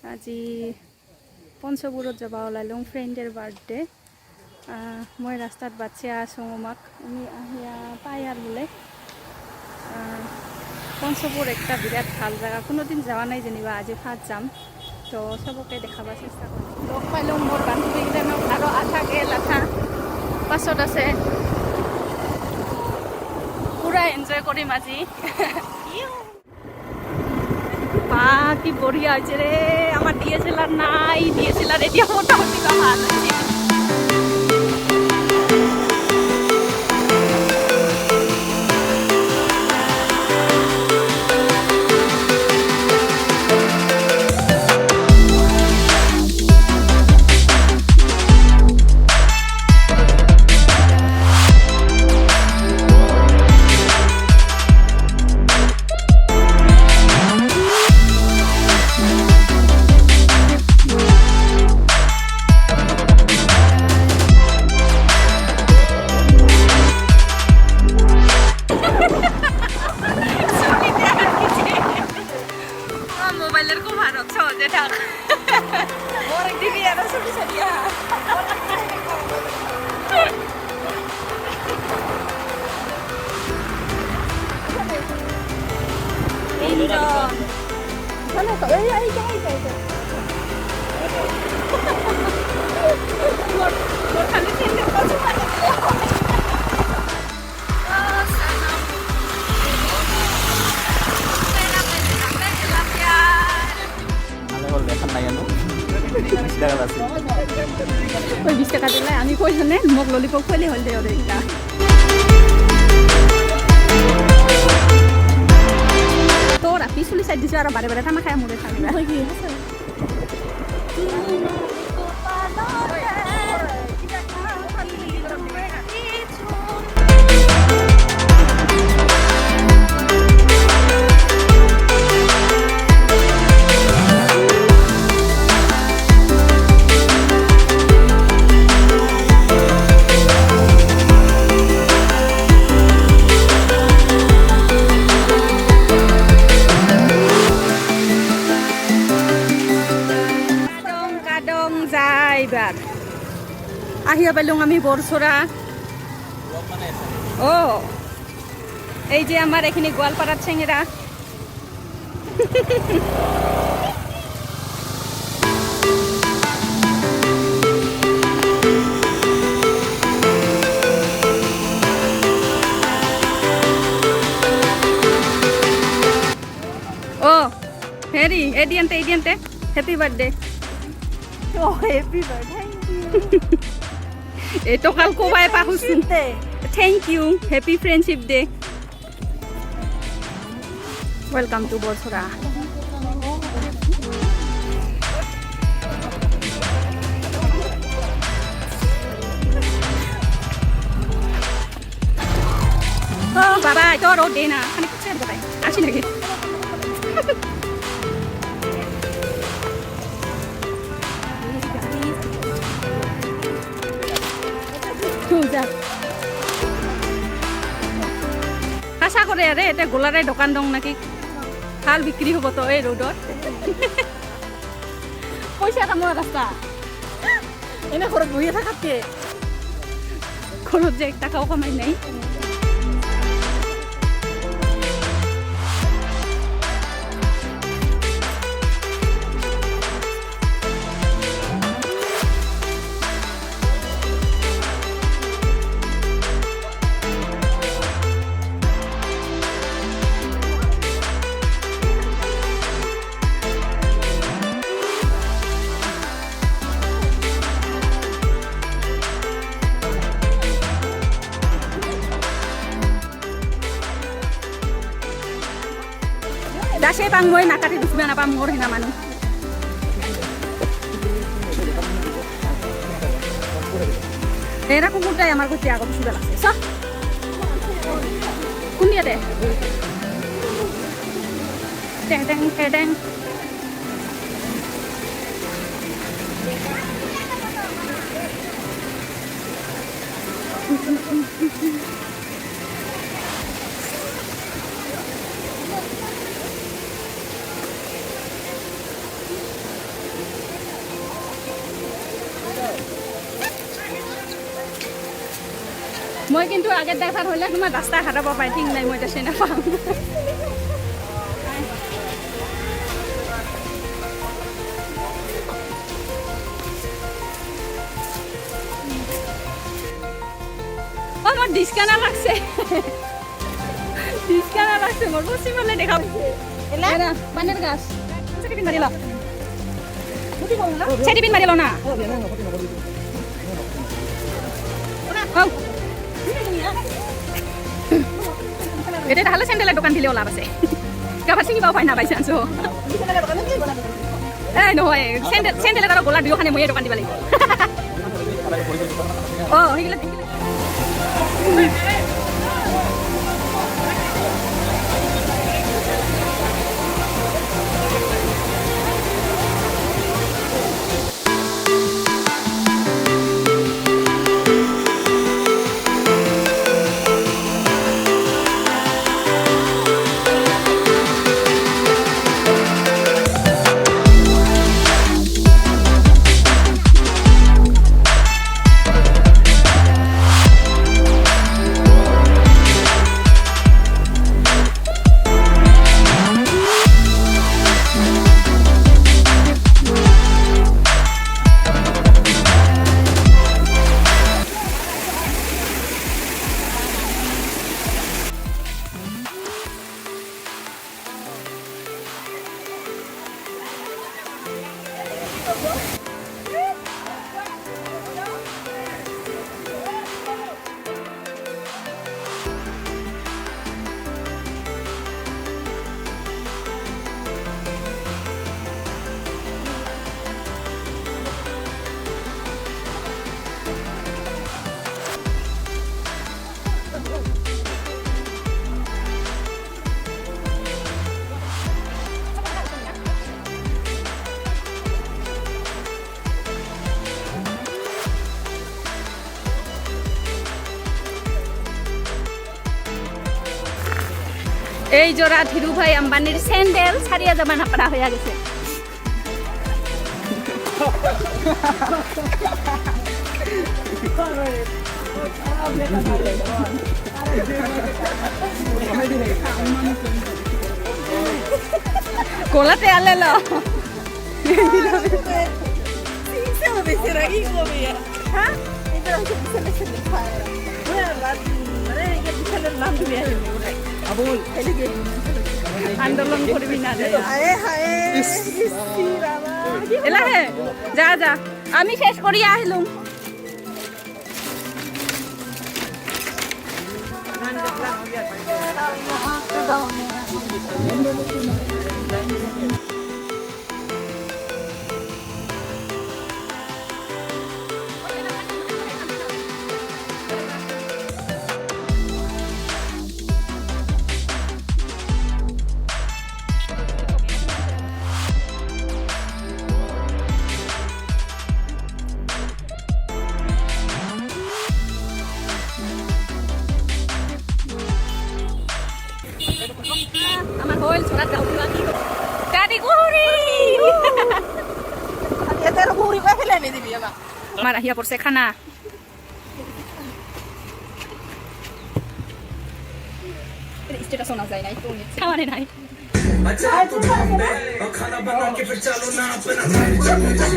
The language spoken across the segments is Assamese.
আজি পঞ্চপুৰত যাব ওলালোঁ ফ্ৰেণ্ডৰ বাৰ্থডে মই ৰাস্তাত বাচ্চা আছোঁ আমাক আমি আহিয়া পাই আৰ বোলে পঞ্চপুৰ একটা বিৰাট ভাল জায়গা কোনোদিন যাওয়া নাই যেনিবা আজি ফাৰ্স্ট যাম তো সবকে দেখাবাৰ চেষ্টা কৰিম লগ পাইলোঁ মোৰ বান্ধৱীকেইজনক আৰু আধা গেল আধা পাছত আছে পুৰা এনজয় কৰিম আজি বা কি বঢ়িয়া হৈছে রে আমার ডিএসএলআর নাই ডিএসএলআর এতিয়া মোটামুটি ভাল হৈছে ওই 20 টাকা দিলে আমি কইছনে মোক ললিপপ খুৱালি হল দে ওরে এটা তোরা পিছুলি সাইড দিছ আর বারে বারে টানা খায় মুড়ে খাবি না কি আছে আহিয়া পাইলুং আমি বৰছৰা এই যে আমাৰ এখানে গোয়ালপাড়াৰ ছেঙেৰা হেৰি এডিয়ান্তে happy birthday happy birthday Ito kal ko ba pa husin? Thank you. Happy Friendship Day. Welcome to Borsora. Oh, bye bye. Ito road day na. Ano ko siya ba tayo? Asin lagi. আশা করে আরে এটা গোলারে দোকান দং নাকি ভাল বিক্রি হব তো এই রোডত পয়সা কামার রাস্তা এনে ঘৰত বহিয়ে থাকাতকে ঘৰত যে 1 টাকাও কামাই নাই দাসে পাং মই নাকাটি দুখবে নাপাম মোর হিনা মানুষ এরা কুকুরটাই আমার কাছে আগত সুদা লাগছে স কোন দিয়া দে ট্যাং ট্যাং ট্যাং মই কিন্তু আগত ড্ৰাইভাৰ হ'লে তোমাৰ ৰাস্তা হাৰাব পাই ঠিক নাই মই এতিয়া চিনি নাপাওঁ অঁ মোৰ ডিছকানা লাগছে ডিছকানা লাগছে মোৰ পশ্চিমলৈ দেখা পানীৰ গাছ চেটিপিন মাৰি ল চেটিপিন মাৰি ল না এটা তাহলে স্যান্ডেলের দোকান দিলে লাভ আছে কাবার চিনি পাও পাই না পাইছে আনছো এই নহয় স্যান্ডেলের আর গোলা দুখানে মই দোকান দিবা লাগিব ও হিগলা এই জোড়া ধীরুভাই আম্বানির স্যান্ডেল ছাড়িয়ে যাবা না পারা হয়ে গেছে কোলাতে আলেলো হ্যাঁ আন্দোলন করবি না এলা হে যা যা আমি শেষ করিয়া আহিলুম আমার হইল ছোড়া যাও দাদি গুড়ি এদের গুড়ি কই ফেলে নি দিবি বাবা আমার আহিয়া পড়ছে খানা স্টেটাস শোনা যায় নাই তো খাওয়ানে নাই अच्छा तू बॉम्बे और खाना बना के फिर चलो ना अपना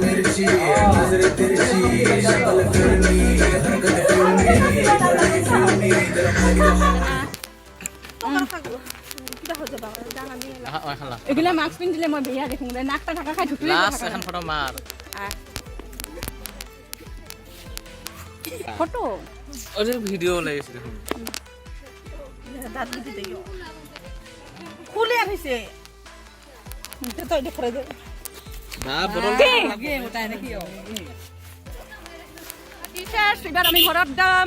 मिर्ची नजर तिरछी शक्ल फिल्मी हरकत फिल्मी এগুলা মাস্ক পিন্ধিলে মই বেয়া দেখোঁ নাকটা ঢাকা খাই ঢুকলে লাষ্ট এখন ফটো মাৰ ফটো ওরে ভিডিও লাইছে দেখুন দাঁত দিতে দিও খুলে আনিছে তো এটা করে দে না বড় লাগে ওটা নাকি টি-শার্ট এবার আমি ঘৰত দাম